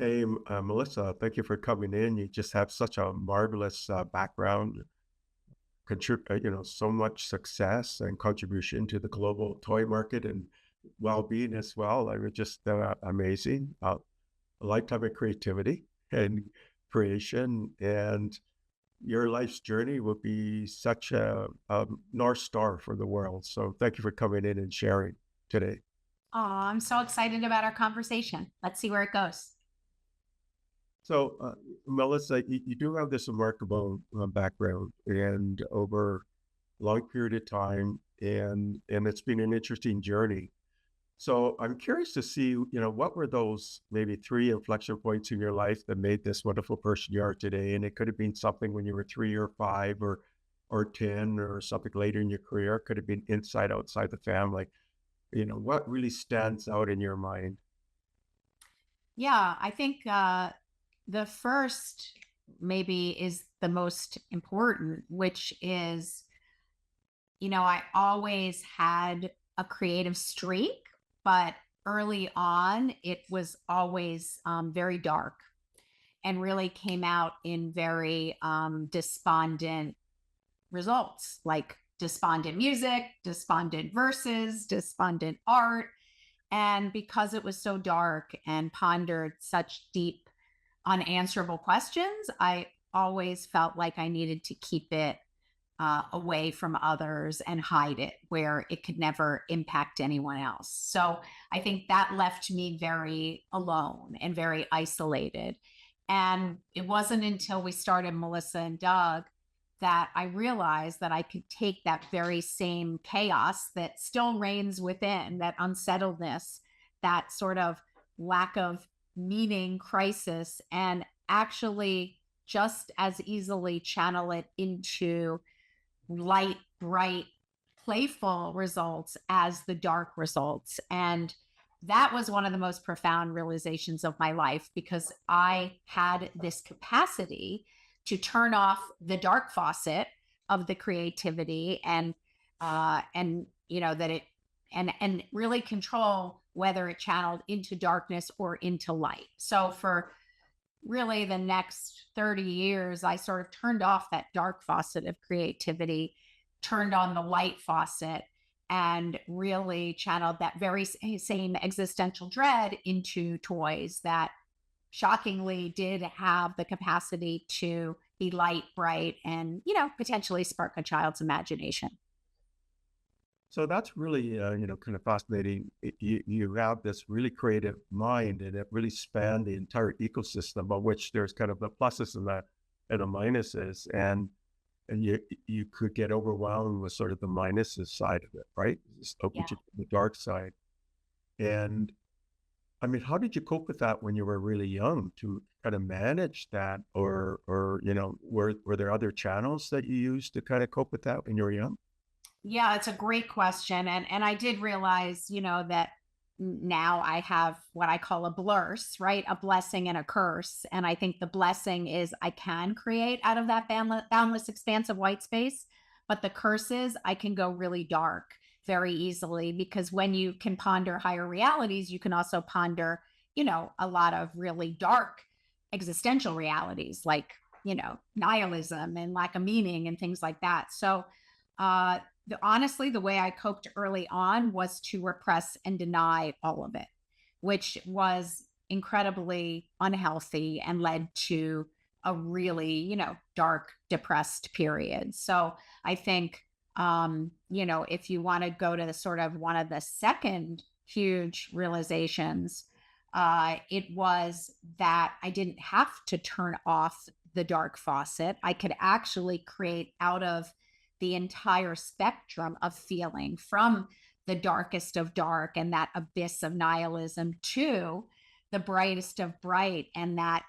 Hey, Melissa, thank you for coming in. You just have such a marvelous background, so much success and contribution to the global toy market and well-being as well. I was just amazing. A lifetime of creativity and creation, and your life's journey will be such a North Star for the world. So thank you for coming in and sharing today. Oh, I'm so excited about our conversation. Let's see where it goes. So, Melissa, you do have this remarkable background, and over a long period of time, and it's been an interesting journey. So, I'm curious to see, what were those maybe three inflection points in your life that made this wonderful person you are today? And it could have been something when you were 3 or 5 or 10 or something later in your career. It could have been inside, outside the family. What really stands out in your mind? Yeah, I think the first maybe is the most important, which is, I always had a creative streak, but early on, it was always very dark and really came out in very despondent results, like despondent music, despondent verses, despondent art. And because it was so dark and pondered such deep, unanswerable questions, I always felt like I needed to keep it away from others and hide it where it could never impact anyone else. So I think that left me very alone and very isolated. And it wasn't until we started Melissa and Doug that I realized that I could take that very same chaos that still reigns within, that unsettledness, that sort of lack of meaning crisis, and actually just as easily channel it into light, bright, playful results as the dark results. And that was one of the most profound realizations of my life because I had this capacity to turn off the dark faucet of the creativity and that it and really control whether it channeled into darkness or into light. So for really the next 30 years, I sort of turned off that dark faucet of creativity, turned on the light faucet, and really channeled that very same existential dread into toys that shockingly did have the capacity to be light, bright, and, potentially spark a child's imagination. So that's really, kind of fascinating. You have this really creative mind, and it really spanned the entire ecosystem, of which there's kind of the pluses and the minuses, and you could get overwhelmed with sort of the minuses side of it, right? Yeah. Which is the dark side. And I mean, how did you cope with that when you were really young to kind of manage that, or were there other channels that you used to kind of cope with that when you were young? Yeah, it's a great question. And I did realize, that now I have what I call a blurse, right? A blessing and a curse. And I think the blessing is I can create out of that boundless expanse of white space. But the curse is I can go really dark very easily because when you can ponder higher realities, you can also ponder, a lot of really dark existential realities like, nihilism and lack of meaning and things like that. So, honestly, the way I coped early on was to repress and deny all of it, which was incredibly unhealthy and led to a really, dark, depressed period. So I think, if you want to go to the sort of one of the second huge realizations, it was that I didn't have to turn off the dark faucet. I could actually create out of the entire spectrum of feeling from the darkest of dark and that abyss of nihilism to the brightest of bright and that,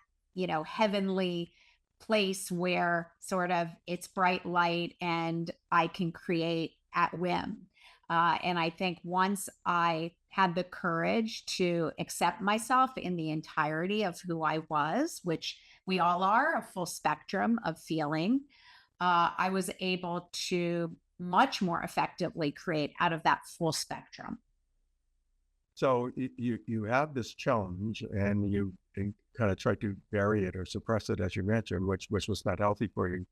heavenly place where sort of it's bright light and I can create at whim. And I think once I had the courage to accept myself in the entirety of who I was, which we all are, a full spectrum of feeling, I was able to much more effectively create out of that full spectrum. So you have this challenge, and you kind of try to bury it or suppress it, as you mentioned, which was not healthy for you.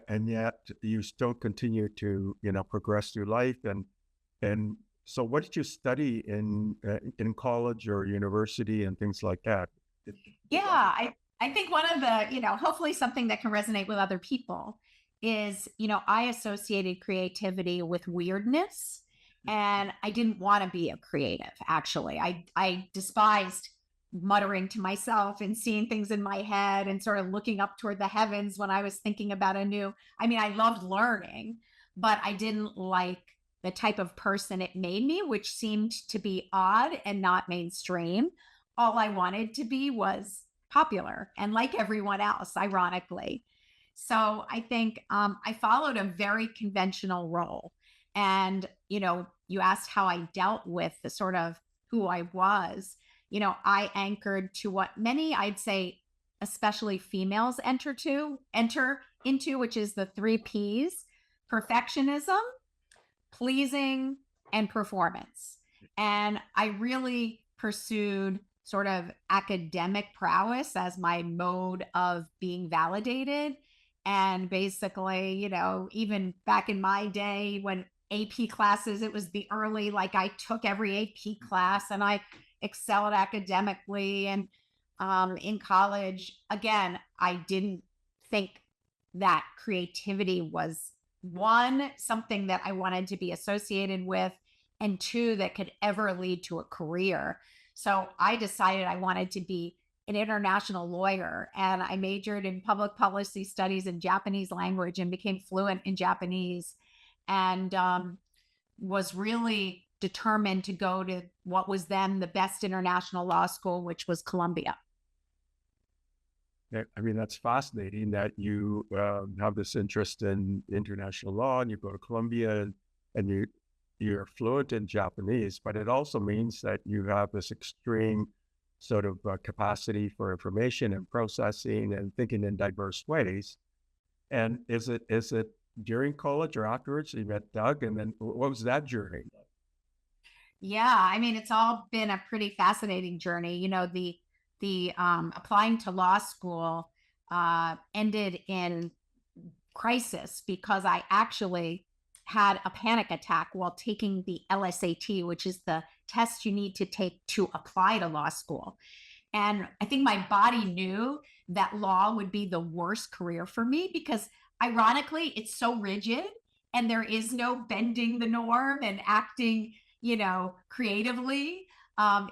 And yet you still continue to, progress through life. And so what did you study in college or university and things like that? Yeah, I think one of the, hopefully something that can resonate with other people is, I associated creativity with weirdness, and I didn't want to be a creative, actually. I despised muttering to myself and seeing things in my head and sort of looking up toward the heavens when I was thinking about I loved learning, but I didn't like the type of person it made me, which seemed to be odd and not mainstream. All I wanted to be was popular and like everyone else, ironically. So I think I followed a very conventional role. And, you asked how I dealt with the sort of who I was. I anchored to what many, I'd say, especially females enter into, which is the three P's: perfectionism, pleasing, and performance. And I really pursued sort of academic prowess as my mode of being validated. And basically, even back in my day when AP classes, it was the early, like I took every AP class and I excelled academically. And in college, again, I didn't think that creativity was one, something that I wanted to be associated with, and two, that could ever lead to a career. So I decided I wanted to be an international lawyer, and I majored in public policy studies and Japanese language and became fluent in Japanese, and was really determined to go to what was then the best international law school, which was Columbia. That's fascinating that you have this interest in international law, and you go to Columbia, and you're fluent in Japanese, but it also means that you have this extreme sort of capacity for information and processing and thinking in diverse ways. And is it during college or afterwards you met Doug, and then what was that journey? Yeah, it's all been a pretty fascinating journey. The applying to law school ended in crisis because I actually had a panic attack while taking the LSAT, which is the test you need to take to apply to law school. And I think my body knew that law would be the worst career for me because, ironically, it's so rigid and there is no bending the norm and acting, creatively.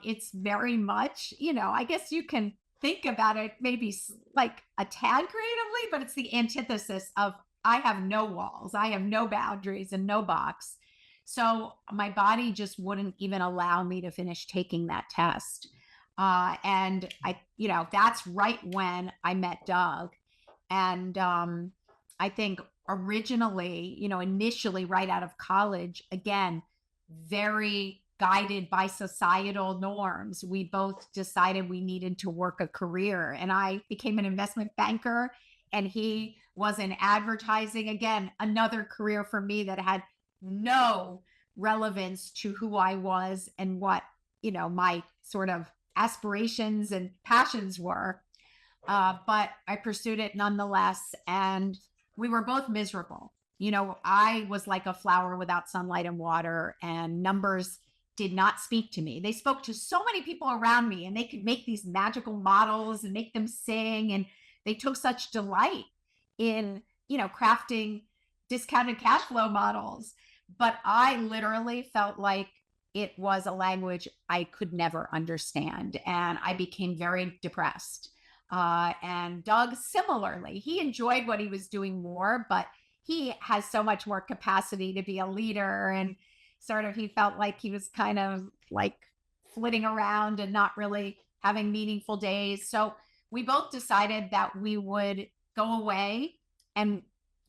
It's very much, I guess you can think about it maybe like a tad creatively, but it's the antithesis of I have no walls, I have no boundaries and no box. So my body just wouldn't even allow me to finish taking that test. And that's right when I met Doug. And I think originally, initially right out of college, again, very guided by societal norms, we both decided we needed to work a career. And I became an investment banker, and he was in advertising. Again, another career for me that had no relevance to who I was and what, my sort of aspirations and passions were. But I pursued it nonetheless. And we were both miserable. I was like a flower without sunlight and water, and numbers did not speak to me. They spoke to so many people around me, and they could make these magical models and make them sing. And they took such delight in, crafting discounted cash flow models. But I literally felt like it was a language I could never understand. And I became very depressed. And Doug, similarly, he enjoyed what he was doing more, but he has so much more capacity to be a leader, and sort of he felt like he was kind of like flitting around and not really having meaningful days. So we both decided that we would go away and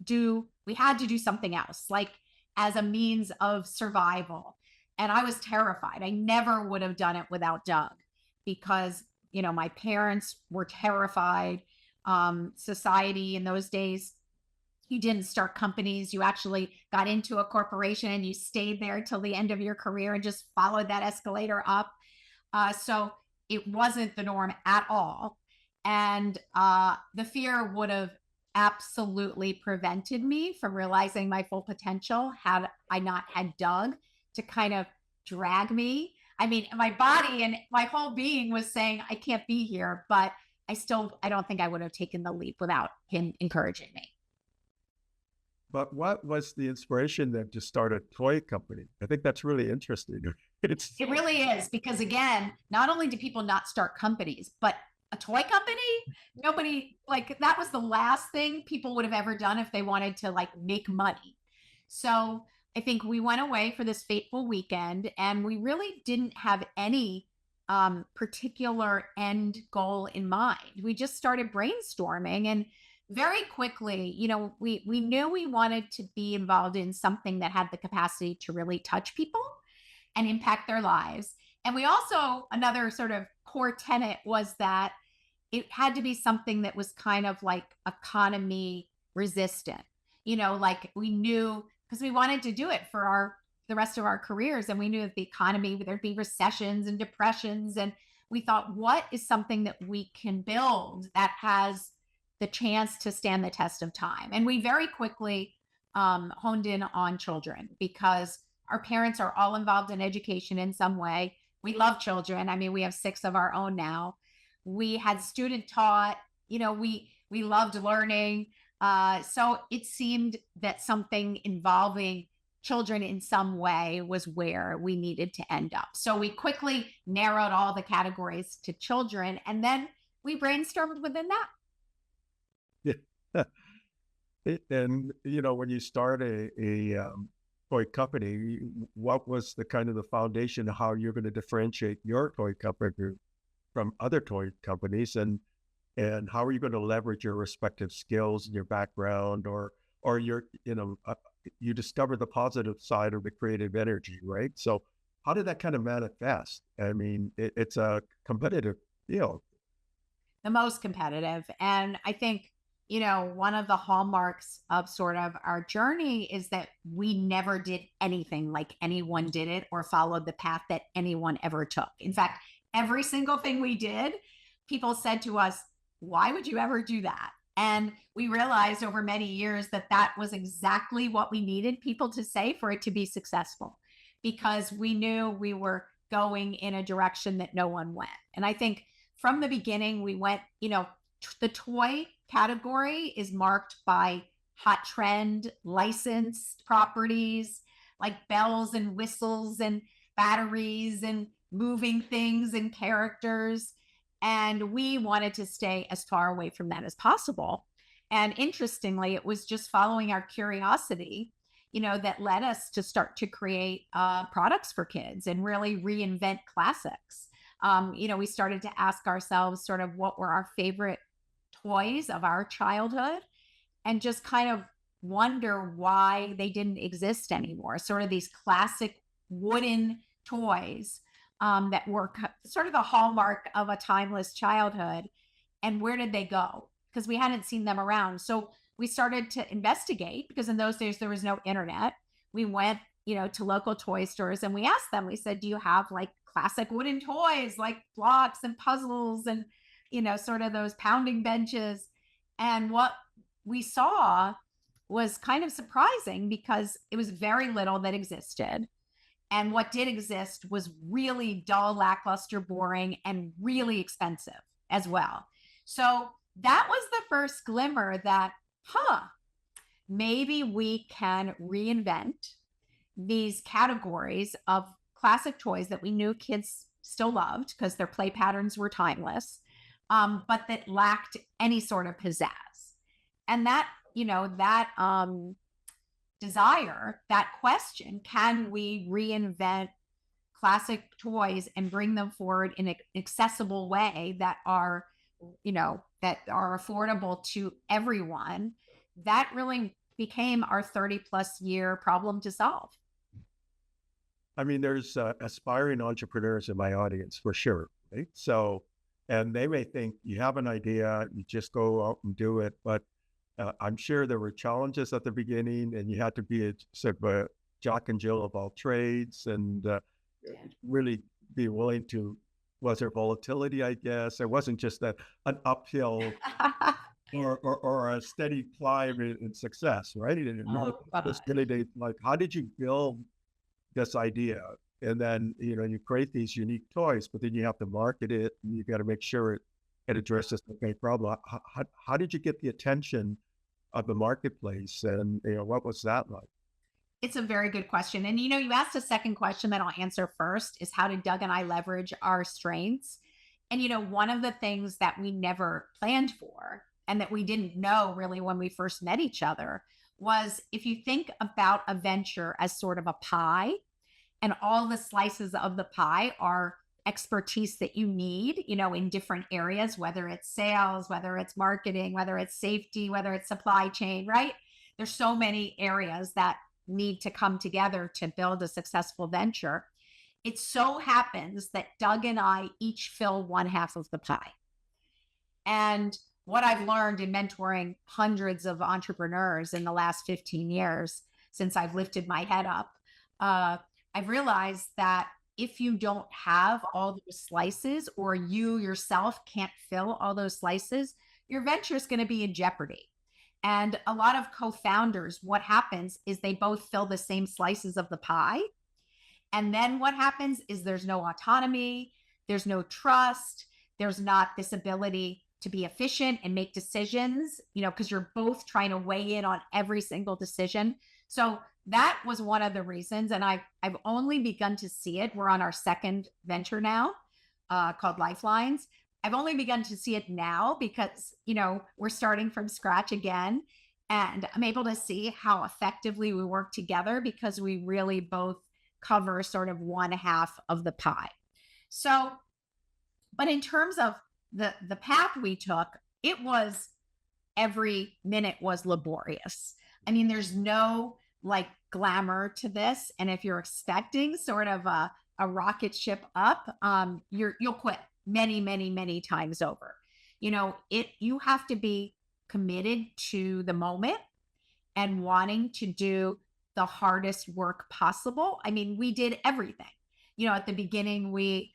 we had to do something else, like as a means of survival. And I was terrified. I never would have done it without Doug because, my parents were terrified. Society in those days You didn't start companies. You actually got into a corporation and you stayed there till the end of your career and just followed that escalator up. So it wasn't the norm at all. And the fear would have absolutely prevented me from realizing my full potential had I not had Doug to kind of drag me. I mean, my body and my whole being was saying, I can't be here, but I don't think I would have taken the leap without him encouraging me. But what was the inspiration then to start a toy company? I think that's really interesting. It's It really is because again, not only do people not start companies, but a toy company, nobody like that was the last thing people would have ever done if they wanted to like make money. So I think we went away for this fateful weekend and we really didn't have any particular end goal in mind. We just started brainstorming and very quickly, we knew we wanted to be involved in something that had the capacity to really touch people and impact their lives. And we also, another sort of core tenet was that it had to be something that was kind of like economy resistant. Like we knew because we wanted to do it for the rest of our careers. And we knew that the economy, there'd be recessions and depressions. And we thought, what is something that we can build that has the chance to stand the test of time? And we very quickly honed in on children because our parents are all involved in education in some way. We love children. I mean, we have 6 of our own now. We had student taught, we loved learning. So it seemed that something involving children in some way was where we needed to end up. So we quickly narrowed all the categories to children, and then we brainstormed within that. yeah. And when you start a toy company, what was the kind of the foundation of how you're going to differentiate your toy company from other toy companies, and how are you going to leverage your respective skills and your background, or your you discover the positive side of the creative energy, right? So how did that kind of manifest? I mean, it's a competitive field. The most competitive. And I think, one of the hallmarks of sort of our journey is that we never did anything like anyone did it or followed the path that anyone ever took. In fact, every single thing we did, people said to us, why would you ever do that? And we realized over many years that that was exactly what we needed people to say for it to be successful, because we knew we were going in a direction that no one went. And I think from the beginning, we went, the toy category is marked by hot trend, licensed properties like bells and whistles and batteries and moving things and characters. And we wanted to stay as far away from that as possible. And interestingly, it was just following our curiosity, that led us to start to create products for kids and really reinvent classics. We started to ask ourselves sort of what were our favorite toys of our childhood and just kind of wonder why they didn't exist anymore. Sort of these classic wooden toys that were sort of the hallmark of a timeless childhood. And where did they go? Because we hadn't seen them around. So we started to investigate, because in those days there was no internet. We went, to local toy stores and we asked them, we said, do you have like classic wooden toys like blocks and puzzles and, sort of those pounding benches? And what we saw was kind of surprising because it was very little that existed. And what did exist was really dull, lackluster, boring, and really expensive as well. So that was the first glimmer that, maybe we can reinvent these categories of classic toys that we knew kids still loved because their play patterns were timeless, but that lacked any sort of pizzazz. And that, desire, that question, can we reinvent classic toys and bring them forward in an accessible way that are, that are affordable to everyone? That really became our 30+ year problem to solve. I mean, there's aspiring entrepreneurs in my audience for sure, right? So, and they may think you have an idea, you just go out and do it. But I'm sure there were challenges at the beginning, and you had to be a sort of a Jack and Jill of all trades, and really be willing to. Was there volatility? I guess it wasn't just an uphill or a steady climb in success, right? Oh, This God. really, like, how did you build this idea? And then, you create these unique toys, but then you have to market it, and you got to make sure it addresses the same problem. How did you get the attention of the marketplace? And, what was that like? It's a very good question. And you asked a second question that I'll answer first is how did Doug and I leverage our strengths? And one of the things that we never planned for and that we didn't know really when we first met each other was if you think about a venture as sort of a pie, and all the slices of the pie are expertise that you need, in different areas, whether it's sales, whether it's marketing, whether it's safety, whether it's supply chain, right? There's so many areas that need to come together to build a successful venture. It so happens that Doug and I each fill one half of the pie. And what I've learned in mentoring hundreds of entrepreneurs in the last 15 years, since I've lifted my head up, I've realized that if you don't have all those slices, or you yourself can't fill all those slices, your venture is going to be in jeopardy. And a lot of co-founders, what happens is they both fill the same slices of the pie. And then what happens is there's no autonomy, there's no trust, there's not this ability to be efficient and make decisions, because you're both trying to weigh in on every single decision. So that was one of the reasons. And I've only begun to see it. We're on our second venture now, called Lifelines. I've only begun to see it now because, we're starting from scratch again. And I'm able to see how effectively we work together because we really both cover sort of one half of the pie. So, but in terms of the path we took, it was every minute was laborious. I mean, there's no like glamour to this. And if you're expecting sort of a rocket ship up, you'll quit many, many, many times over. You have to be committed to the moment and wanting to do the hardest work possible. I mean, we did everything. At the beginning, we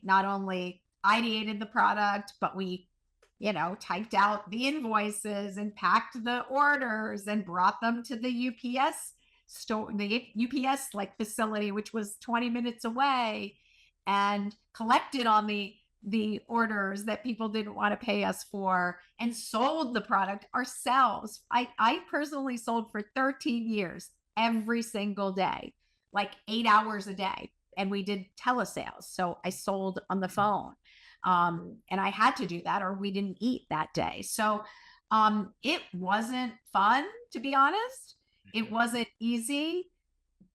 not only ideated the product, but we typed out the invoices and packed the orders and brought them to the UPS store, the UPS like facility, which was 20 minutes away, and collected on the orders that people didn't want to pay us for, and sold the product ourselves. I personally sold for 13 years, every single day, like 8 hours a day. And we did telesales. So I sold on the phone. And I had to do that or we didn't eat that day. So it wasn't fun, to be honest. It wasn't easy,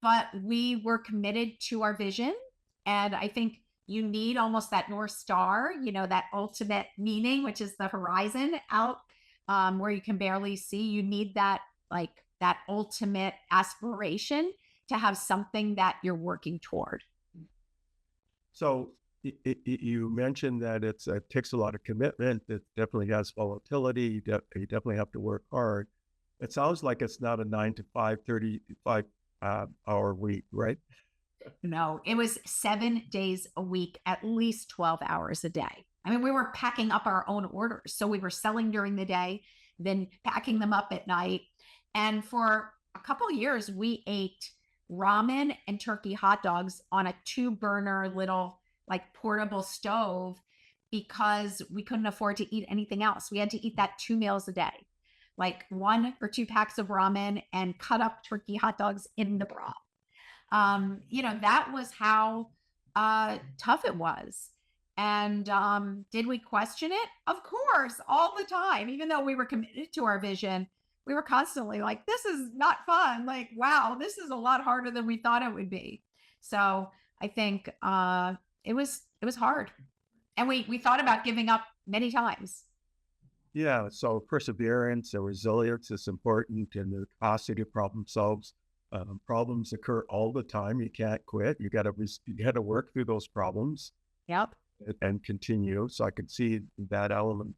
but we were committed to our vision. And I think you need almost that North Star, that ultimate meaning, which is the horizon out where you can barely see. You need that, like that ultimate aspiration to have something that you're working toward. So you mentioned that it takes a lot of commitment. It definitely has volatility. You definitely have to work hard. It sounds like it's not a 9 to 5, 35 hour week, right? No, it was 7 days a week, at least 12 hours a day. I mean, we were packing up our own orders. So we were selling during the day, then packing them up at night. And for a couple of years, we ate ramen and turkey hot dogs on a 2-burner little like portable stove because we couldn't afford to eat anything else. We had to eat that 2 meals a day, like 1 or 2 packs of ramen and cut up turkey hot dogs in the broth. That was how tough it was. And did we question it? Of course, all the time. Even though we were committed to our vision, we were constantly like, this is not fun. Like, wow, this is a lot harder than we thought it would be. So I think it was hard. And we thought about giving up many times. Yeah. So perseverance and resilience is important, and the capacity to problem solves. Problems occur all the time. You can't quit. You got to work through those problems. Yep. And continue. So I could see that element.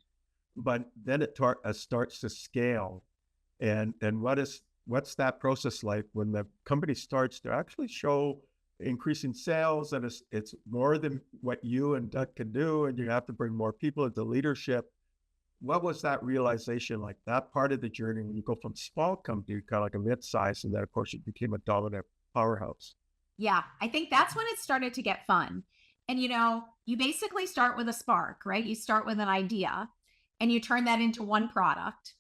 but then it starts to scale. And what's that process like when the company starts to actually show increasing sales, and it's more than what you and Doug can do, and you have to bring more people into leadership? What was that realization like, that part of the journey when you go from small company, kind of like a mid-size, and then of course it became a dominant powerhouse? Yeah, I think that's when it started to get fun. And you basically start with a spark, right? You start with an idea and you turn that into one product.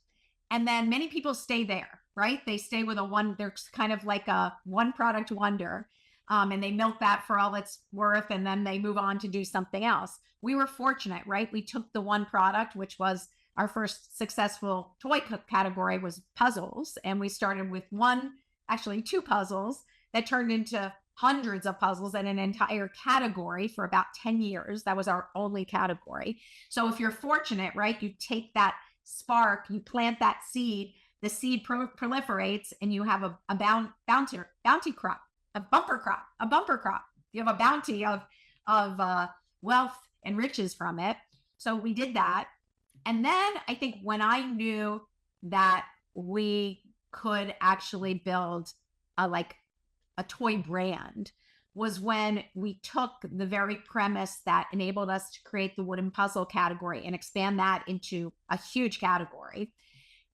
And then many people stay there, right? They stay with they're kind of like a one product wonder. And they milk that for all it's worth, and then they move on to do something else. We were fortunate, right? We took the one product, which was our first successful toy category, was puzzles. And we started with actually two puzzles that turned into hundreds of puzzles and an entire category for about 10 years. That was our only category. So if you're fortunate, right, you take that spark, you plant that seed, the seed proliferates, and you have a bounty crop, a bumper crop. You have a bounty of wealth and riches from it. So we did that. And then I think when I knew that we could actually build a toy brand was when we took the very premise that enabled us to create the wooden puzzle category and expand that into a huge category.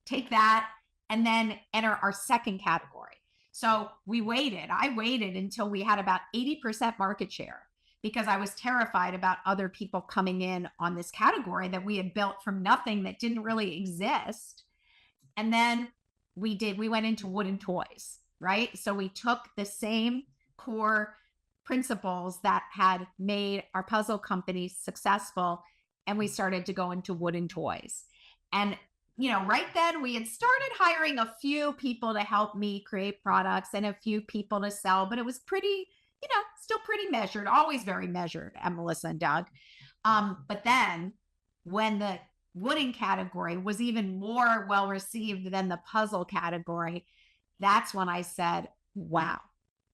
Take that and then enter our second category. So I waited until we had about 80% market share, because I was terrified about other people coming in on this category that we had built from nothing, that didn't really exist. And then we went into wooden toys, right? So we took the same core principles that had made our puzzle company successful, and we started to go into wooden toys. And right then we had started hiring a few people to help me create products and a few people to sell, but it was pretty, still pretty measured, always very measured at Melissa and Doug. But then when the wooden category was even more well received than the puzzle category, that's when I said, wow,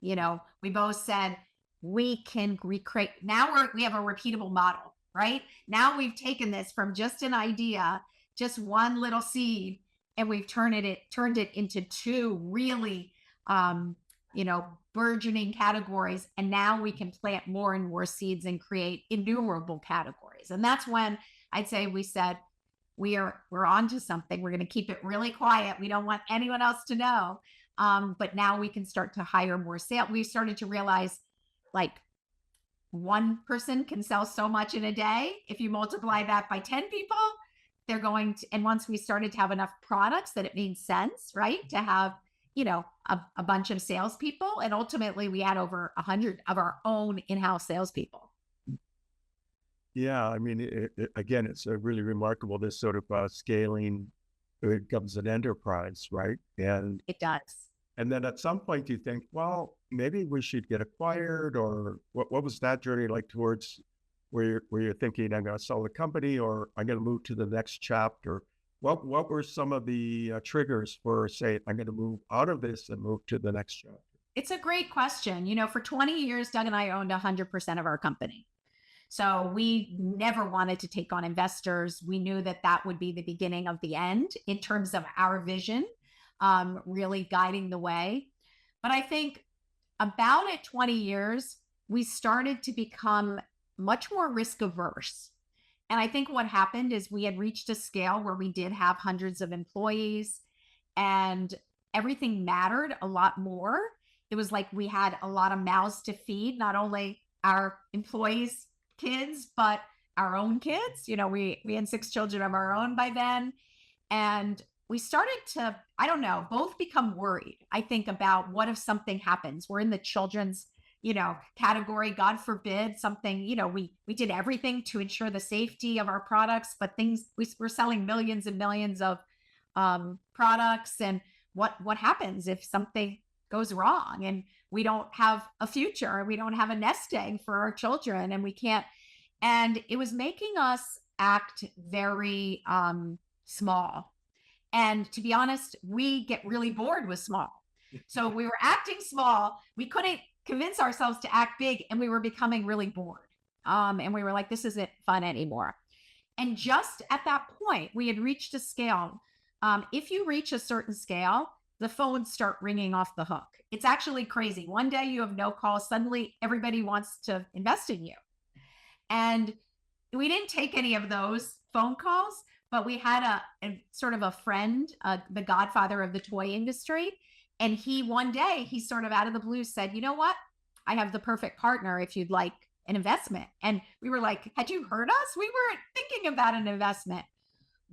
we both said, we can recreate. Now we have a repeatable model, right? Now we've taken this from just an idea, just one little seed, and we've turned it into two really, burgeoning categories. And now we can plant more and more seeds and create innumerable categories. And that's when I'd say we said, we're on to something. We're going to keep it really quiet. We don't want anyone else to know. But now we can start to hire more sales. We started to realize, like, one person can sell so much in a day. If you multiply that by 10 people, they're going to, and once we started to have enough products that it made sense, right, to have, a bunch of salespeople. And ultimately we had over 100 of our own in-house salespeople. Yeah, I mean, again, it's really remarkable, this sort of scaling. It becomes an enterprise, right? And It does. and then at some point you think, well, maybe we should get acquired, or what was that journey like towards where you're thinking, I'm going to sell the company, or I'm going to move to the next chapter? What were some of the triggers for, say, I'm going to move out of this and move to the next chapter? It's a great question. For 20 years, Doug and I owned 100% of our company. So we never wanted to take on investors. We knew that that would be the beginning of the end in terms of our vision, really guiding the way. But I think about at 20 years, we started to become much more risk averse. And I think what happened is we had reached a scale where we did have hundreds of employees, and everything mattered a lot more. It was like we had a lot of mouths to feed, not only our employees' kids, but our own kids. We had 6 children of our own by then. And we started to, I don't know, both become worried. I think about, what if something happens? We're in the children's, category, God forbid something, we did everything to ensure the safety of our products, but we're selling millions and millions of products. And what happens if something goes wrong and we don't have a future, we don't have a nest egg for our children, and we can't. And it was making us act very small. And to be honest, we get really bored with small. So we were acting small. We couldn't convince ourselves to act big, and we were becoming really bored. And we were like, this isn't fun anymore. And just at that point, we had reached a scale. If you reach a certain scale, the phones start ringing off the hook. It's actually crazy. One day you have no calls. Suddenly everybody wants to invest in you. And we didn't take any of those phone calls, but we had a sort of a friend, the godfather of the toy industry. And one day, he sort of out of the blue said, you know what? I have the perfect partner if you'd like an investment. And we were like, had you heard us? We weren't thinking about an investment.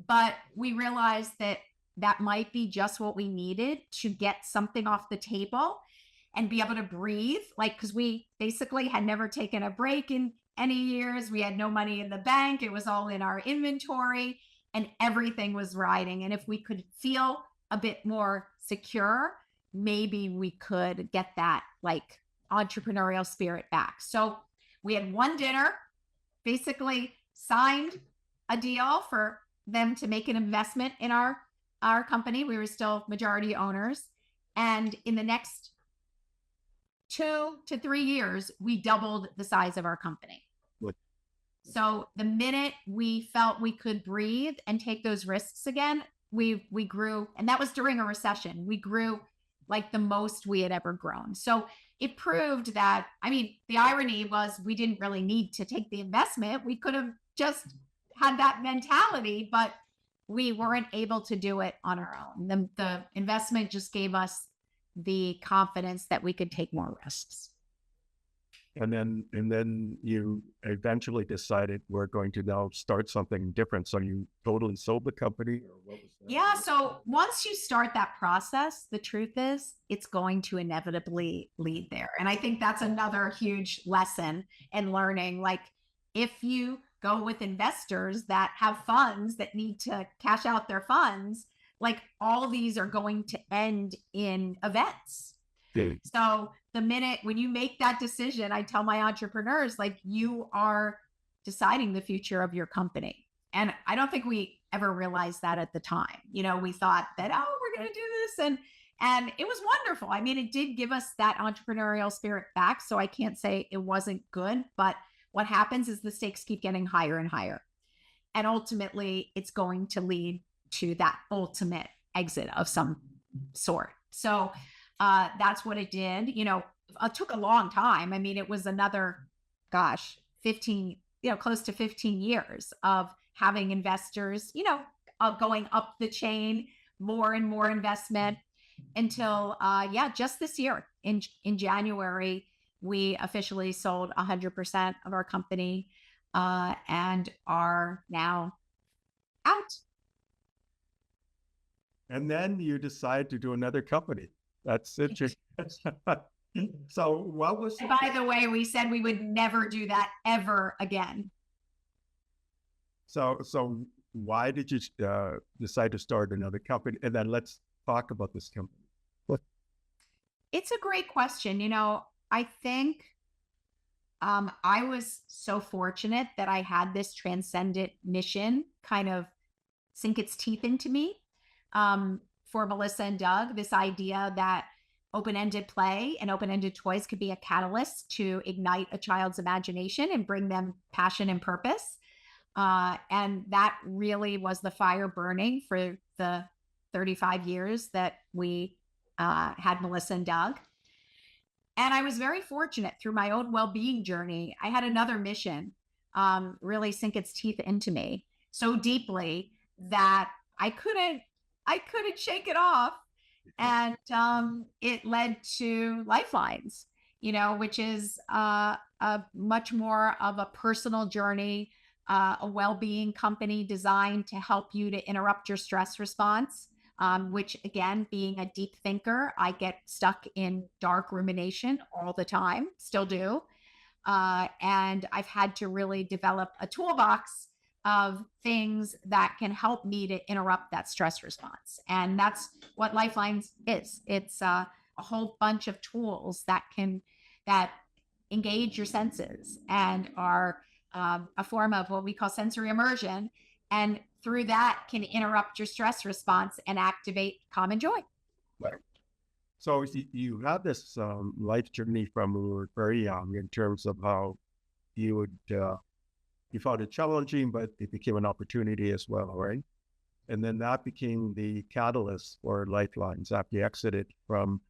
But we realized that that might be just what we needed to get something off the table and be able to breathe. Like, because we basically had never taken a break in any years. We had no money in the bank. It was all in our inventory and everything was riding. And if we could feel a bit more secure, maybe we could get that like entrepreneurial spirit back. So we had one dinner, basically signed a deal for them to make an investment in our company. We were still majority owners. And in the next 2 to 3 years, we doubled the size of our company. What? So the minute we felt we could breathe and take those risks again, we grew. And that was during a recession. We grew like the most we had ever grown. So it proved that, I mean, the irony was we didn't really need to take the investment. We could have just had that mentality, but we weren't able to do it on our own. The investment just gave us the confidence that we could take more risks. And then you eventually decided we're going to now start something different. So you totally sold the company, or what was that? Yeah. So once you start that process, the truth is it's going to inevitably lead there. And I think that's another huge lesson in learning. Like, if you go with investors that have funds that need to cash out their funds, like all these are going to end in events. So the minute when you make that decision, I tell my entrepreneurs, like, you are deciding the future of your company. And I don't think we ever realized that at the time. You know, we thought that, oh, we're going to do this. And it was wonderful. I mean, it did give us that entrepreneurial spirit back. So I can't say it wasn't good, but what happens is the stakes keep getting higher and higher. And ultimately it's going to lead to that ultimate exit of some sort. So that's what it did. You know, it took a long time. I mean, it was another, 15, close to 15 years of having investors, going up the chain, more and more investment until, just this year in January, we officially sold 100% of our company and are now out. And then you decide to do another company. That's interesting. So what was... By the way, we said we would never do that ever again. So why did you decide to start another company? And then let's talk about this company. What? It's a great question. I think I was so fortunate that I had this transcendent mission kind of sink its teeth into me. For Melissa and Doug, this idea that open-ended play and open-ended toys could be a catalyst to ignite a child's imagination and bring them passion and purpose. And that really was the fire burning for the 35 years that we had Melissa and Doug. And I was very fortunate through my own well-being journey. I had another mission really sink its teeth into me so deeply that I couldn't shake it off. And it led to Lifelines, which is a much more of a personal journey, a well-being company designed to help you to interrupt your stress response, which, again, being a deep thinker, I get stuck in dark rumination all the time, still do. And I've had to really develop a toolbox of things that can help me to interrupt that stress response. And that's what Lifelines is. It's a whole bunch of tools that engage your senses and are a form of what we call sensory immersion. And through that can interrupt your stress response and activate calm and joy. Right. So you had this life journey from when you were very young in terms of how you would you found it challenging, but it became an opportunity as well, right? And then that became the catalyst for Lifelines after you exited from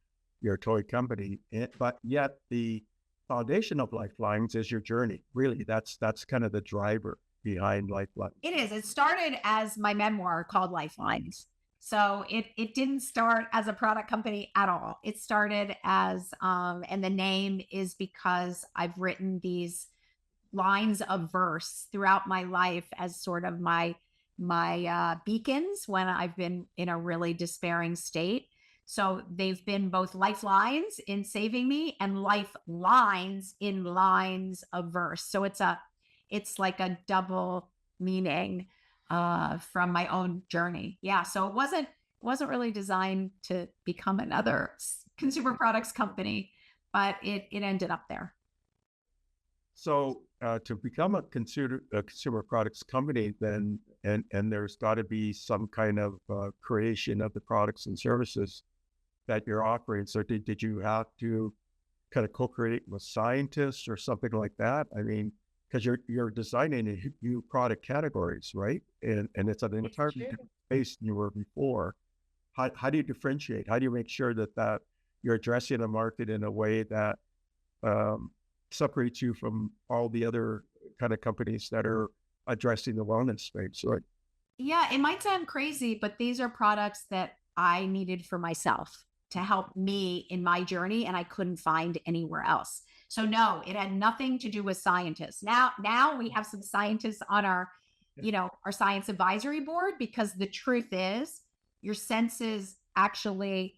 your toy company. But yet the foundation of Lifelines is your journey. Really, that's kind of the driver behind Lifelines. It is. It started as my memoir called Lifelines. So it didn't start as a product company at all. It started as and the name is because I've written these lines of verse throughout my life as sort of my beacons when I've been in a really despairing state. So they've been both lifelines in saving me and lifelines in lines of verse. So it's like a double meaning from my own journey. Yeah. So it wasn't really designed to become another consumer products company, but it ended up there. So to become a consumer products company, then and there's got to be some kind of creation of the products and services that you're offering. So did you have to kind of co-create with scientists or something like that? I mean, because you're designing new product categories, right? And it's an entirely different space than you were before. How do you differentiate? How do you make sure that you're addressing the market in a way that separates you from all the other kind of companies that are addressing the wellness space, right? Yeah, it might sound crazy, but these are products that I needed for myself to help me in my journey, and I couldn't find anywhere else. So no, it had nothing to do with scientists. Now we have some scientists on our science advisory board, because the truth is your senses actually,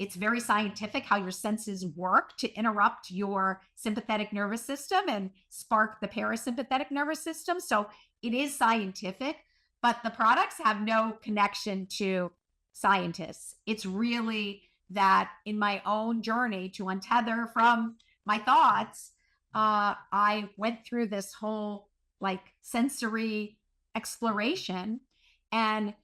it's very scientific how your senses work to interrupt your sympathetic nervous system and spark the parasympathetic nervous system. So it is scientific, but the products have no connection to scientists. It's really that in my own journey to untether from my thoughts, I went through this whole like sensory exploration and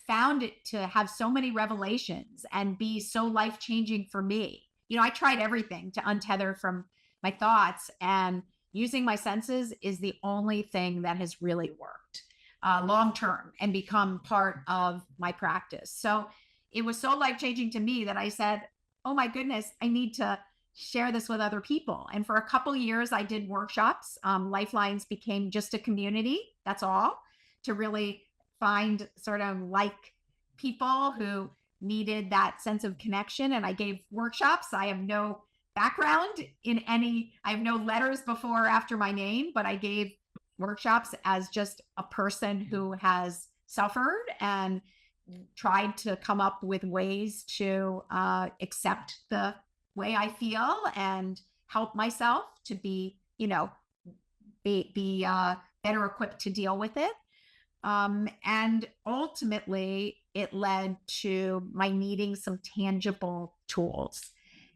found it to have so many revelations and be so life changing for me. I tried everything to untether from my thoughts, and using my senses is the only thing that has really worked long term and become part of my practice. So it was so life changing to me that I said, oh my goodness, I need to share this with other people. And for a couple of years, I did workshops. Lifelines became just a community. That's all, to really find sort of like people who needed that sense of connection. And I gave workshops. I have no background I have no letters before or after my name, but I gave workshops as just a person who has suffered and tried to come up with ways to accept the way I feel and help myself to be better equipped to deal with it. And ultimately, it led to my needing some tangible tools.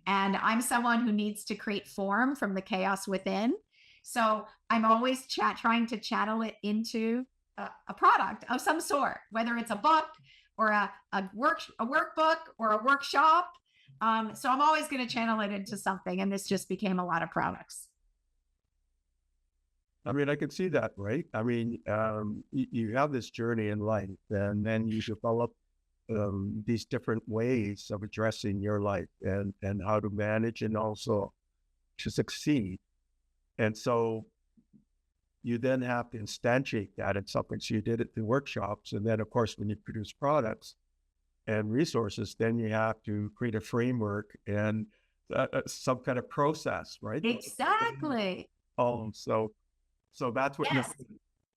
And I'm someone who needs to create form from the chaos within. So I'm always trying to channel it into a product of some sort, whether it's a book or a workbook or a workshop. So I'm always going to channel it into something. And this just became a lot of products. I mean, I can see that, right? I mean, you have this journey in life, and then you develop these different ways of addressing your life and how to manage and also to succeed. And so you then have to instantiate that in something. So you did it through workshops. And then, of course, when you produce products and resources, then you have to create a framework and some kind of process, right? Exactly. So that's what yes.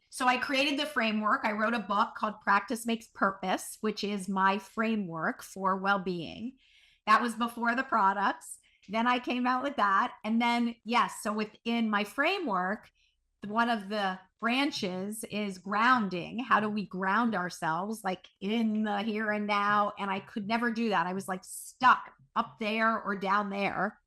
So I created the framework. I wrote a book called Practice Makes Purpose, which is my framework for well-being. That was before the products. Then I came out with that. And then, yes, so within my framework, one of the branches is grounding. How do we ground ourselves like in the here and now? And I could never do that. I was like stuck up there or down there.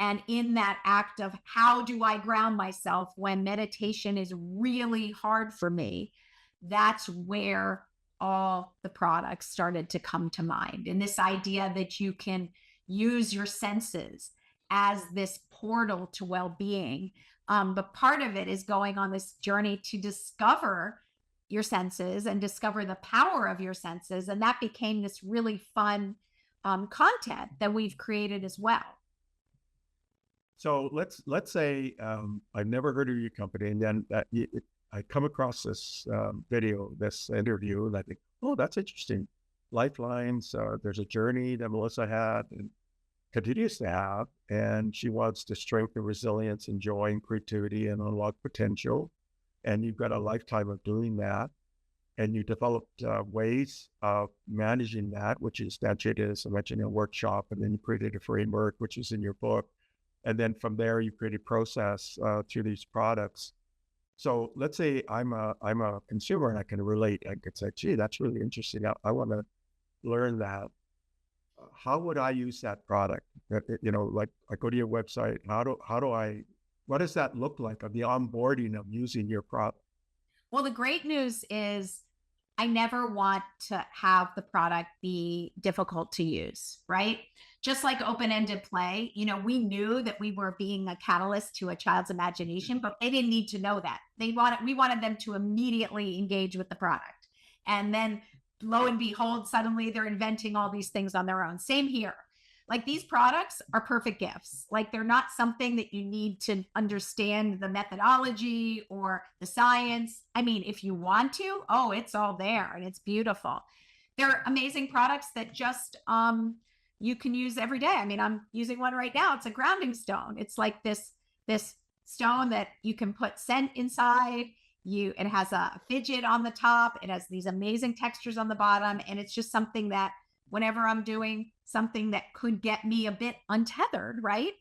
And in that act of how do I ground myself when meditation is really hard for me, that's where all the products started to come to mind. And this idea that you can use your senses as this portal to well-being But part of it is going on this journey to discover your senses and discover the power of your senses. And that became this really fun content that we've created as well. So let's say I've never heard of your company, and then I come across this video, this interview, and I think, oh, that's interesting. Lifelines. There's a journey that Melissa had and continues to have, and she wants to strengthen resilience and joy and creativity and unlock potential. And you've got a lifetime of doing that, and you developed ways of managing that, which is instantiated, as I mentioned, in a workshop, and then you created a framework, which is in your book. And then from there, you created process through these products. So let's say I'm a consumer and I can relate. I could say, gee, that's really interesting. I want to learn that. How would I use that product? Like I go to your website. What does that look like of the onboarding of using your product? Well, the great news is I never want to have the product be difficult to use, right? Just like open-ended play, we knew that we were being a catalyst to a child's imagination, but they didn't need to know that. We wanted them to immediately engage with the product. And then lo and behold, suddenly they're inventing all these things on their own. Same here. Like these products are perfect gifts. Like they're not something that you need to understand the methodology or the science. I mean, if you want to, oh, it's all there and it's beautiful. They're amazing products that just you can use every day. I mean, I'm using one right now. It's a grounding stone. It's like this stone that you can put scent inside. It has a fidget on the top. It has these amazing textures on the bottom. And it's just something that whenever I'm doing something that could get me a bit untethered, right?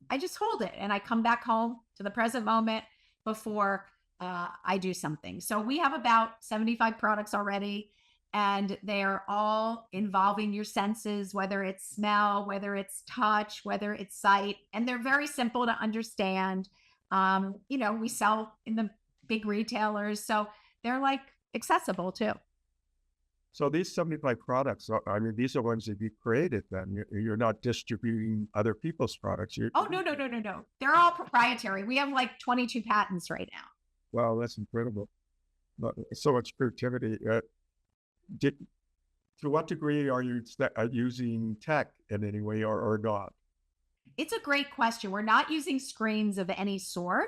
I just hold it and I come back home to the present moment before I do something. So we have about 75 products already, and they're all involving your senses, whether it's smell, whether it's touch, whether it's sight, and they're very simple to understand. We sell in the big retailers, so they're like accessible too. So these 75 products, these are ones that you created then. You're not distributing other people's products. Oh, no. They're all proprietary. We have like 22 patents right now. Wow, that's incredible. So much creativity. To what degree are you using tech in any way or not? It's a great question. We're not using screens of any sort,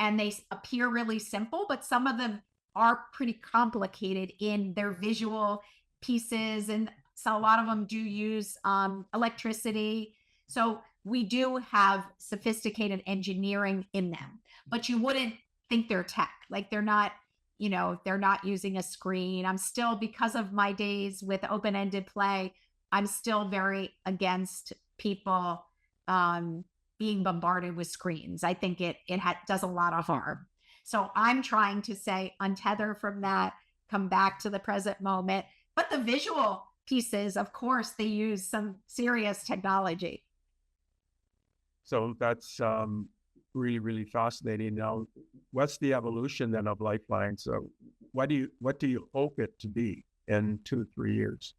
and they appear really simple, but some of them are pretty complicated in their visual pieces. And so a lot of them do use electricity. So we do have sophisticated engineering in them, but you wouldn't think they're tech. Like they're not using a screen. I'm still, because of my days with open-ended play, I'm still very against people being bombarded with screens. I think it does a lot of harm. So I'm trying to say, untether from that, come back to the present moment. But the visual pieces, of course, they use some serious technology. So that's really, really fascinating. Now, what's the evolution then of Lifeline? So what do you hope it to be in 2 to 3 years?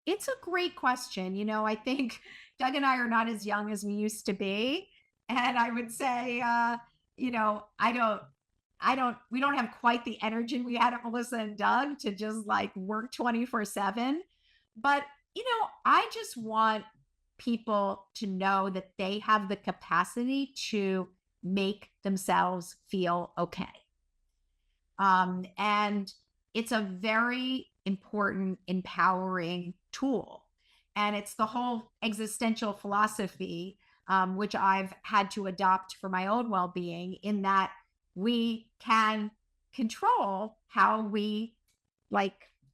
It's a great question. I think Doug and I are not as young as we used to be. And I would say, we don't have quite the energy we had at Melissa and Doug to just like work 24/7. But, I just want people to know that they have the capacity to make themselves feel okay. And it's a very important, empowering tool. And it's the whole existential philosophy, which I've had to adopt for my own well-being, in that we can control how we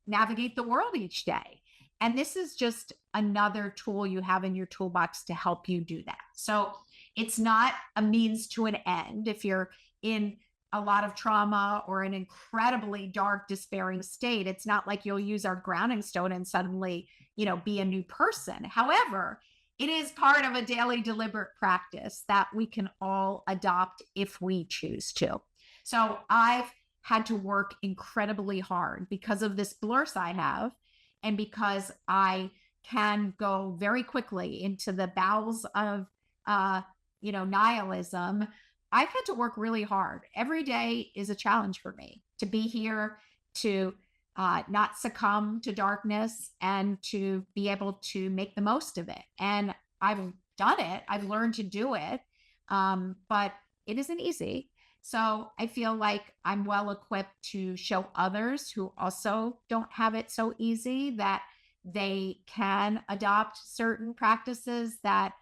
navigate the world each day. And this is just another tool you have in your toolbox to help you do that. So it's not a means to an end. If you're in a lot of trauma or an incredibly dark, despairing state, it's not like you'll use our grounding stone and suddenly, be a new person. However, it is part of a daily deliberate practice that we can all adopt if we choose to. So I've had to work incredibly hard because of this blurse I have, and because I can go very quickly into the bowels of, nihilism. I've had to work really hard. Every day is a challenge for me to be here, to not succumb to darkness, and to be able to make the most of it. And I've done it. I've learned to do it, but it isn't easy. So I feel like I'm well equipped to show others who also don't have it so easy that they can adopt certain practices that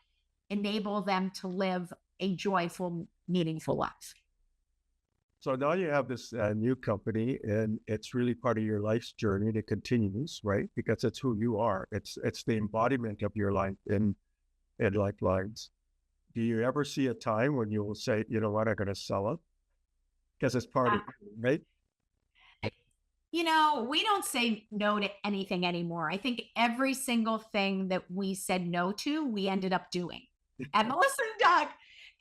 enable them to live a joyful, meaningful life. So now you have this new company, and it's really part of your life's journey. That continues, right? Because it's who you are. It's the embodiment of your life in Lifelines. Do you ever see a time when you will say, you know what, I'm going to sell it? Because it's part of you, right? We don't say no to anything anymore. I think every single thing that we said no to, we ended up doing. And Melissa and Doug,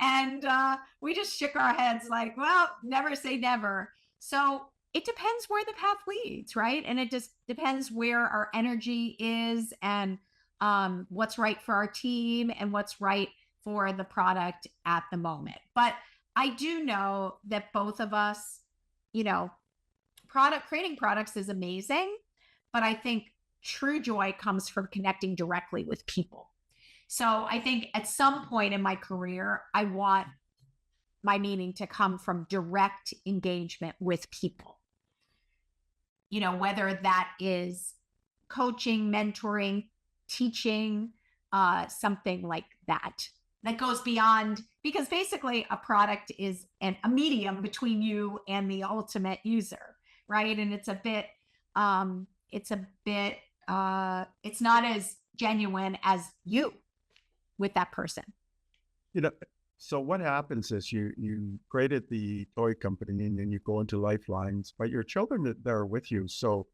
and we just shook our heads like, well, never say never. So it depends where the path leads, right? And it just depends where our energy is, and what's right for our team, and what's right for the product at the moment. But I do know that both of us, you know, creating products is amazing, but I think true joy comes from connecting directly with people. So I think at some point in my career, I want my meaning to come from direct engagement with people. Whether that is coaching, mentoring, teaching, something like that. That goes beyond, because basically a product is a medium between you and the ultimate user, right? And it's not as genuine as you with that person. So what happens is you created the toy company, and then you go into Lifelines, but your children that are with you. So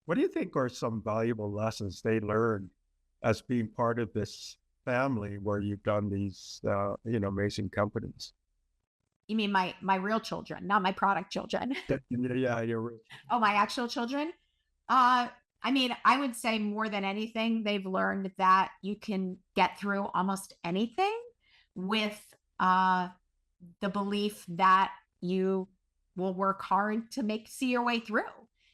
what do you think are some valuable lessons they learned as being part of this family where you've done these, amazing companies? You mean my real children, not my product children? Yeah, you're right. Oh, my actual children? I would say more than anything, they've learned that you can get through almost anything with the belief that you will work hard to see your way through,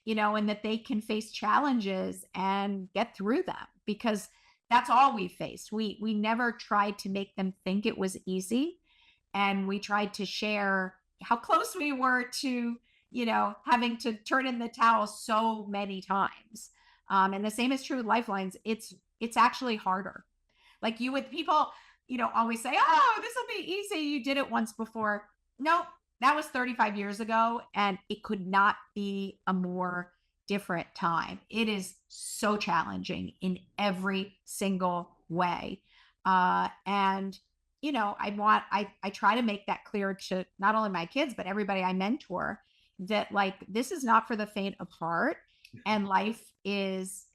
and that they can face challenges and get through them, because that's all we faced. We never tried to make them think it was easy. And we tried to share how close we were to, having to turn in the towel so many times. And the same is true with Lifelines. It's actually harder. Like people, always say, oh, this will be easy. You did it once before. No, that was 35 years ago. And it could not be a more different time. It is so challenging in every single way. And I try to make that clear to not only my kids, but everybody I mentor, that like, this is not for the faint of heart, and life is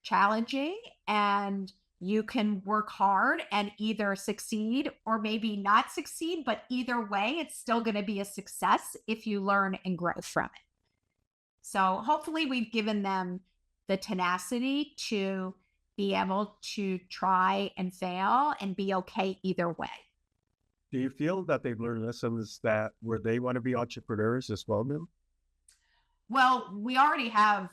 challenging, and you can work hard and either succeed or maybe not succeed, but either way, it's still going to be a success if you learn and grow from it. So hopefully we've given them the tenacity to be able to try and fail and be okay either way. Do you feel that they've learned lessons that where they want to be entrepreneurs as well now? Well, we already have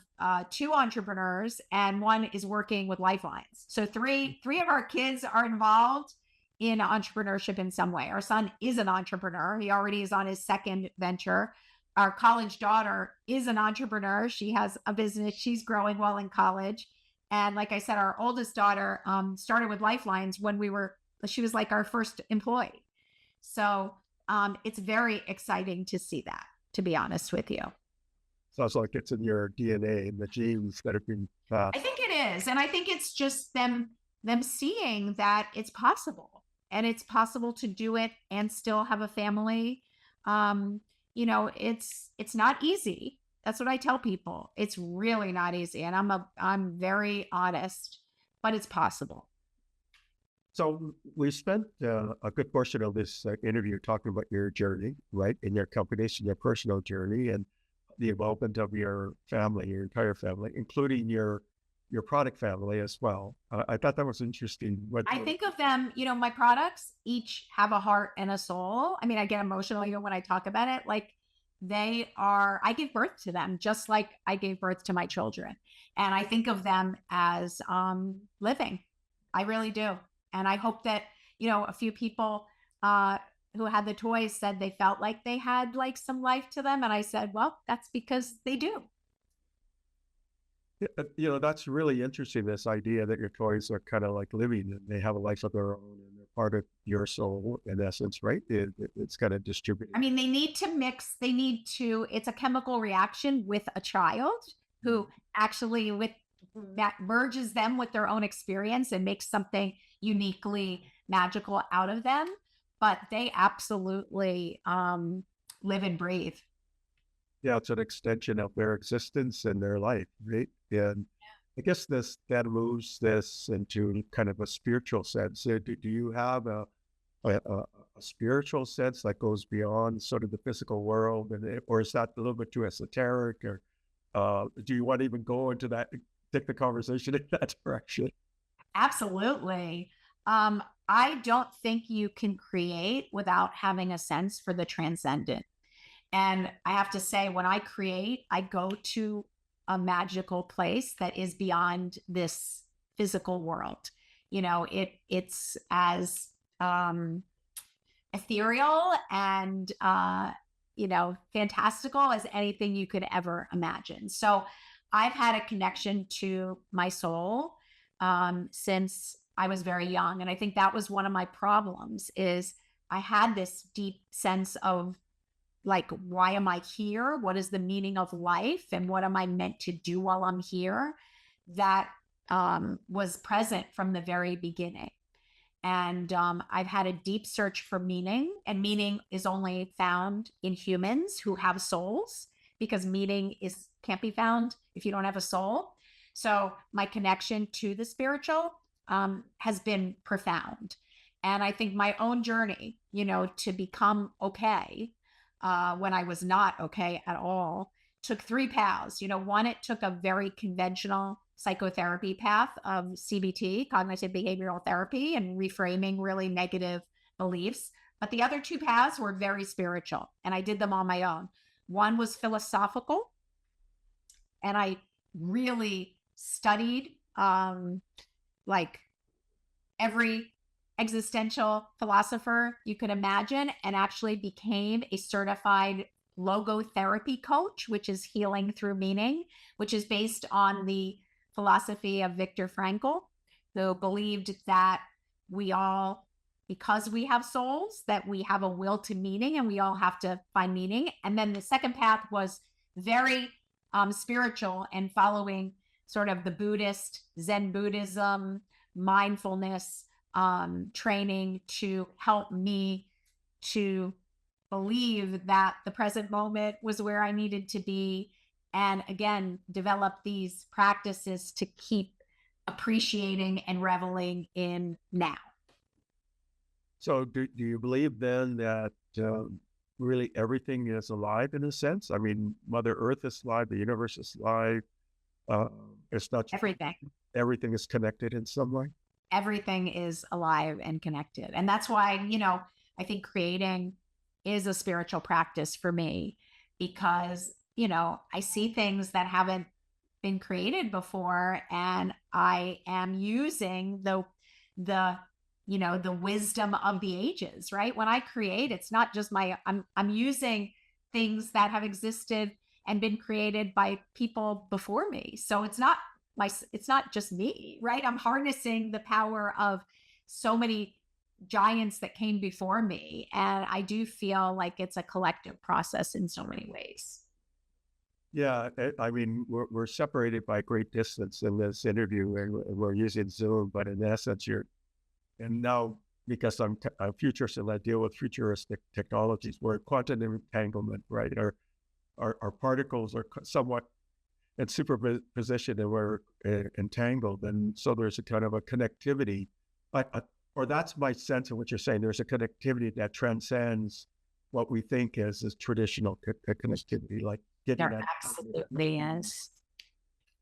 2 entrepreneurs, and one is working with Lifelines. So three of our kids are involved in entrepreneurship in some way. Our son is an entrepreneur. He already is on his second venture. Our college daughter is an entrepreneur. She has a business. She's growing well in college. And like I said, our oldest daughter started with Lifelines when she was like our first employee. So it's very exciting to see that, to be honest with you. Sounds like it's in your DNA and the genes that have been passed. I think it is. And I think it's just them seeing that it's possible, and it's possible to do it and still have a family. It's not easy. That's what I tell people. It's really not easy. And I'm very honest, but it's possible. So we spent a good portion of this interview talking about your journey, right? In your companies and your personal journey, and the involvement of your family, your entire family, including your your product family as well. I thought that was interesting. I think of them, my products each have a heart and a soul. I mean, I get emotional even when I talk about it. Like I give birth to them just like I gave birth to my children. And I think of them as living. I really do. And I hope that, a few people who had the toys said they felt like they had like some life to them. And I said, well, that's because they do. That's really interesting, this idea that your toys are kind of like living and they have a life of their own and they're part of your soul in essence, right? It's kind of distributed. I mean, it's a chemical reaction with a child who actually that merges them with their own experience and makes something uniquely magical out of them. But they absolutely live and breathe. Yeah, it's an extension of their existence and their life, right? And I guess that moves this into kind of a spiritual sense. Do you have a spiritual sense that goes beyond sort of the physical world, or is that a little bit too esoteric, or do you want to even go into that, take the conversation in that direction? Absolutely. I don't think you can create without having a sense for the transcendent. And I have to say, when I create, I go to a magical place that is beyond this physical world. It's as ethereal and fantastical as anything you could ever imagine. So I've had a connection to my soul since I was very young. And I think that was one of my problems is I had this deep sense of like, why am I here? What is the meaning of life? And what am I meant to do while I'm here? That was present from the very beginning. And I've had a deep search for meaning, and meaning is only found in humans who have souls, because meaning can't be found if you don't have a soul. So my connection to the spiritual has been profound. And I think my own journey, to become okay when I was not okay at all, took 3 paths. One, it took a very conventional psychotherapy path of CBT, cognitive behavioral therapy, and reframing really negative beliefs. But the other 2 paths were very spiritual, and I did them on my own. One was philosophical, and I really studied like every existential philosopher you could imagine, and actually became a certified logotherapy coach, which is healing through meaning, which is based on the philosophy of Viktor Frankl, who believed that we all, because we have souls, that we have a will to meaning and we all have to find meaning. And then the second path was very spiritual and following sort of the Buddhist, Zen Buddhism, mindfulness training to help me to believe that the present moment was where I needed to be. And again, develop these practices to keep appreciating and reveling in now. So do you believe then that really everything is alive in a sense? I mean, Mother Earth is alive, the universe is alive. It's not everything. Everything is connected in some way. Everything is alive and connected. And that's why, I think creating is a spiritual practice for me, because, I see things that haven't been created before, and I am using the wisdom of the ages, right? When I create, it's not just I'm using things that have existed and been created by people before me. So it's not just me, right? I'm harnessing the power of so many giants that came before me. And I do feel like it's a collective process in so many ways. Yeah, I mean, we're separated by great distance in this interview, and we're using Zoom, but in essence, and now, because I'm a futurist and I deal with futuristic technologies, we're quantum entanglement, right? Our particles are somewhat in superposition, and we're entangled. And so there's a kind of a connectivity, or that's my sense of what you're saying. There's a connectivity that transcends what we think is traditional connectivity, like getting there absolutely is.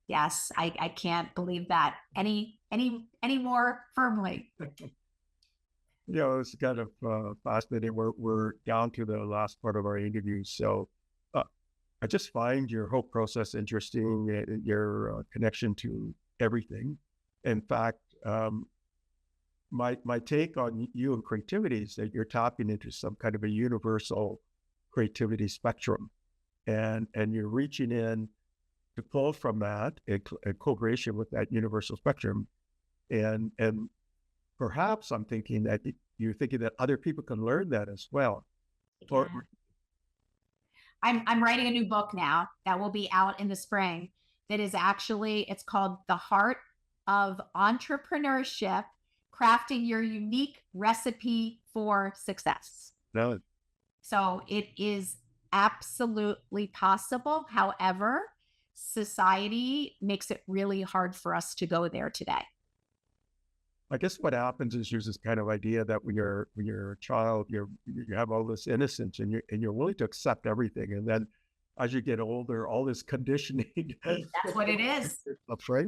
Yes, I can't believe that any more firmly. It's kind of fascinating. We're down to the last part of our interview, so uh, I just find your whole process interesting, your connection to everything. In fact, my take on you and creativity is that you're tapping into some kind of a universal creativity spectrum, and you're reaching in to pull from that in co-creation with that universal spectrum, and perhaps I'm thinking that you're thinking that other people can learn that as well. Or Yeah. I'm writing a new book now that will be out in the spring. That is actually, it's called The Heart of Entrepreneurship: Crafting Your Unique Recipe for Success. no, So it is absolutely possible. However, society makes it really hard for us to go there today. I guess what happens is there's this kind of idea that when you're a child, you have all this innocence and you're willing to accept everything, and then as you get older, all this conditioning. That's what it is. That's right.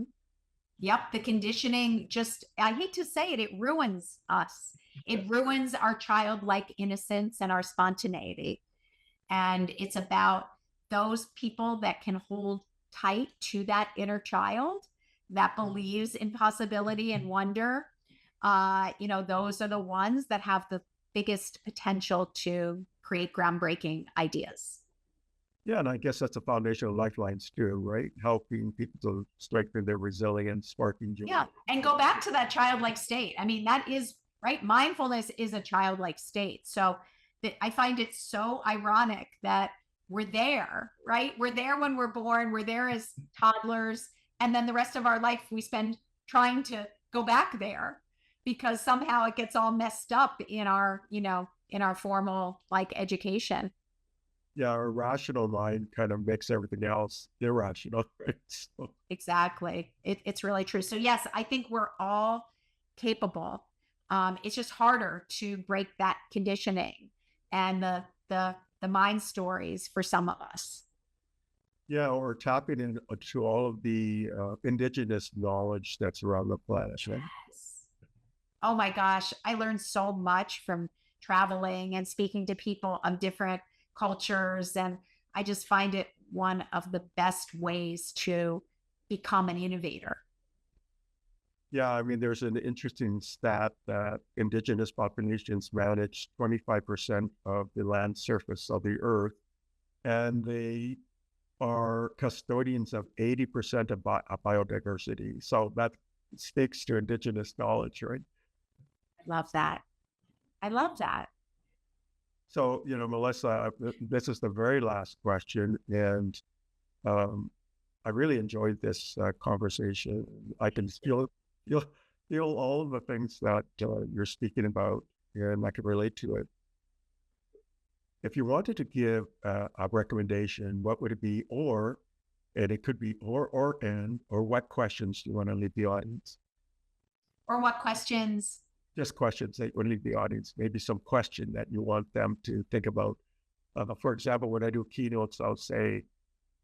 Yep. The conditioning just, I hate to say it, it ruins us. It ruins our childlike innocence and our spontaneity. And it's about those people that can hold tight to that inner child that believes in possibility and wonder. Those are the ones that have the biggest potential to create groundbreaking ideas. Yeah, and I guess that's a foundation of Lifelines too, right? Helping people to strengthen their resilience, sparking joy. Yeah. And go back to that childlike state. I mean, that is right. Mindfulness is a childlike state. So I find it so ironic that we're there, right? We're there when we're born, we're there as toddlers. And then the rest of our life we spend trying to go back there because somehow it gets all messed up in our formal like education. Yeah, our rational mind kind of makes everything else irrational, right? So, Exactly. It's really true. So yes, I think we're all capable. It's just harder to break that conditioning and the mind stories for some of us. yeah, or tapping into all of the indigenous knowledge that's around the planet, right? Yes. Oh my gosh, I learned so much from traveling and speaking to people of different cultures, and I just find it one of the best ways to become an innovator. Yeah, I mean, there's an interesting stat that indigenous populations manage 25% of the land surface of the earth, and they are custodians of 80% of biodiversity. So that speaks to indigenous knowledge, right? I love that. I love that. So, Melissa, this is the very last question, and um, I really enjoyed this conversation. I can feel, feel all of the things that you're speaking about, and I can relate to it. If you wanted to give a recommendation, what would it be? And it could be or what questions do you want to leave the audience? Or what questions? Just questions that you want to leave the audience. Maybe some question that you want them to think about. For example, when I do keynotes, I'll say,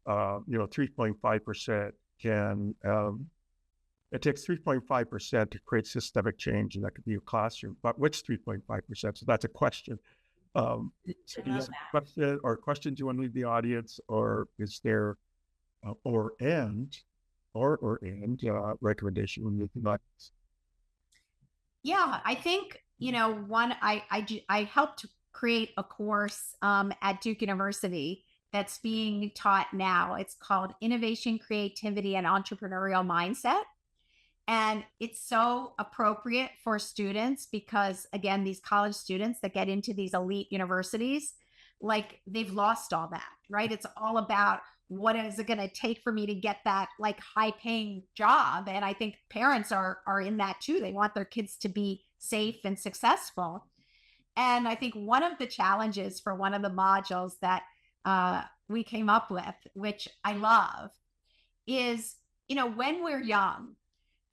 3.5% it takes 3.5% to create systemic change, and that could be a classroom. But which 3.5%? So that's a question. So I do you love have a that. question or questions you want to leave the audience, or is there recommendation when you leave the audience? Yeah, I think, one, I helped create a course at Duke University that's being taught now. It's called Innovation, Creativity, and Entrepreneurial Mindset. And it's so appropriate for students because, again, these college students that get into these elite universities, like they've lost all that, right? It's all about what is it going to take for me to get that like high paying job. And I think parents are in that too. They want their kids to be safe and successful. And I think one of the challenges for one of the modules that we came up with, which I love, is, when we're young,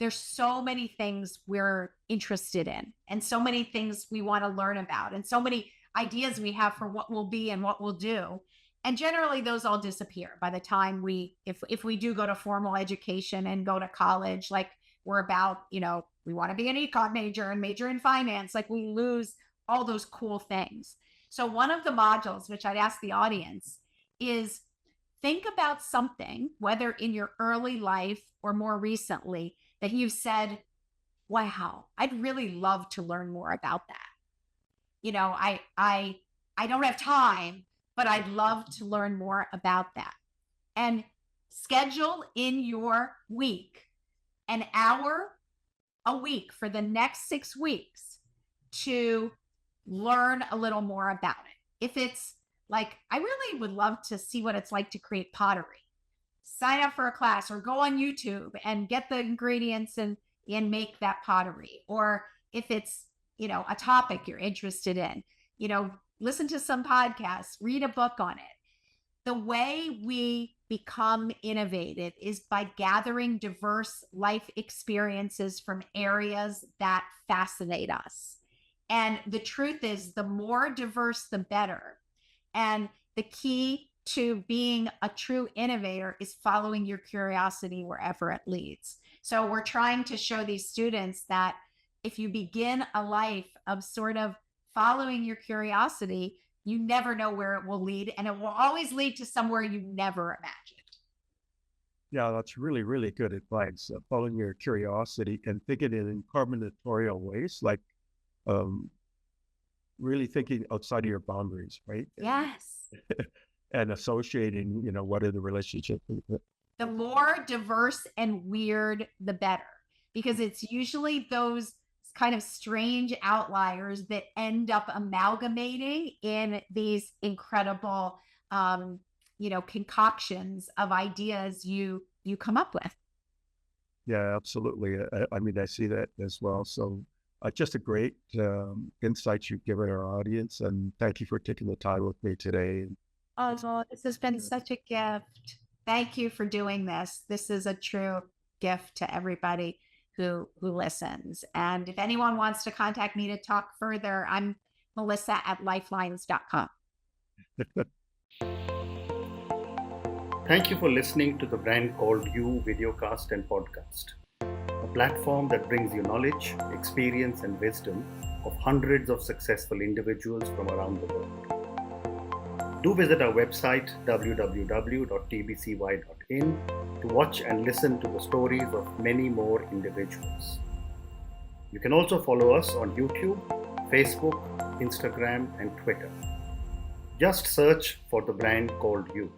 there's so many things we're interested in and so many things we want to learn about and so many ideas we have for what we'll be and what we'll do. And generally those all disappear by the time if we do go to formal education and go to college, like we're about, we want to be an econ major and major in finance, like we lose all those cool things. So one of the modules, which I'd ask the audience, is think about something, whether in your early life or more recently, that you've said, wow, I'd really love to learn more about that. I don't have time, but I'd love to learn more about that. And schedule in your week an hour a week for the next 6 weeks to learn a little more about it. If it's like, I really would love to see what it's like to create pottery, sign up for a class or go on YouTube and get the ingredients and make that pottery. Or if it's, a topic you're interested in, listen to some podcasts, read a book on it. The way we become innovative is by gathering diverse life experiences from areas that fascinate us. And the truth is, the more diverse, the better. And the key to being a true innovator is following your curiosity wherever it leads. So we're trying to show these students that if you begin a life of sort of following your curiosity, you never know where it will lead, and it will always lead to somewhere you never imagined. Yeah, that's really, really good advice. Following your curiosity and thinking in combinatorial ways, like really thinking outside of your boundaries, right? Yes. And associating, what are the relationships? The more diverse and weird, the better, because it's usually those kind of strange outliers that end up amalgamating in these incredible, concoctions of ideas you come up with. Yeah, absolutely. I see that as well. So just a great insight you've given our audience, and thank you for taking the time with me today. Oh, this has been such a gift. Thank you for doing this. This is a true gift to everybody who listens. And if anyone wants to contact me to talk further, I'm Melissa at lifelines.com. Thank you for listening to the Brand Called You videocast and podcast, a platform that brings you knowledge, experience, and wisdom of hundreds of successful individuals from around the world. Do visit our website www.tbcy.in to watch and listen to the stories of many more individuals. You can also follow us on YouTube, Facebook, Instagram, and Twitter. Just search for the Brand Called You.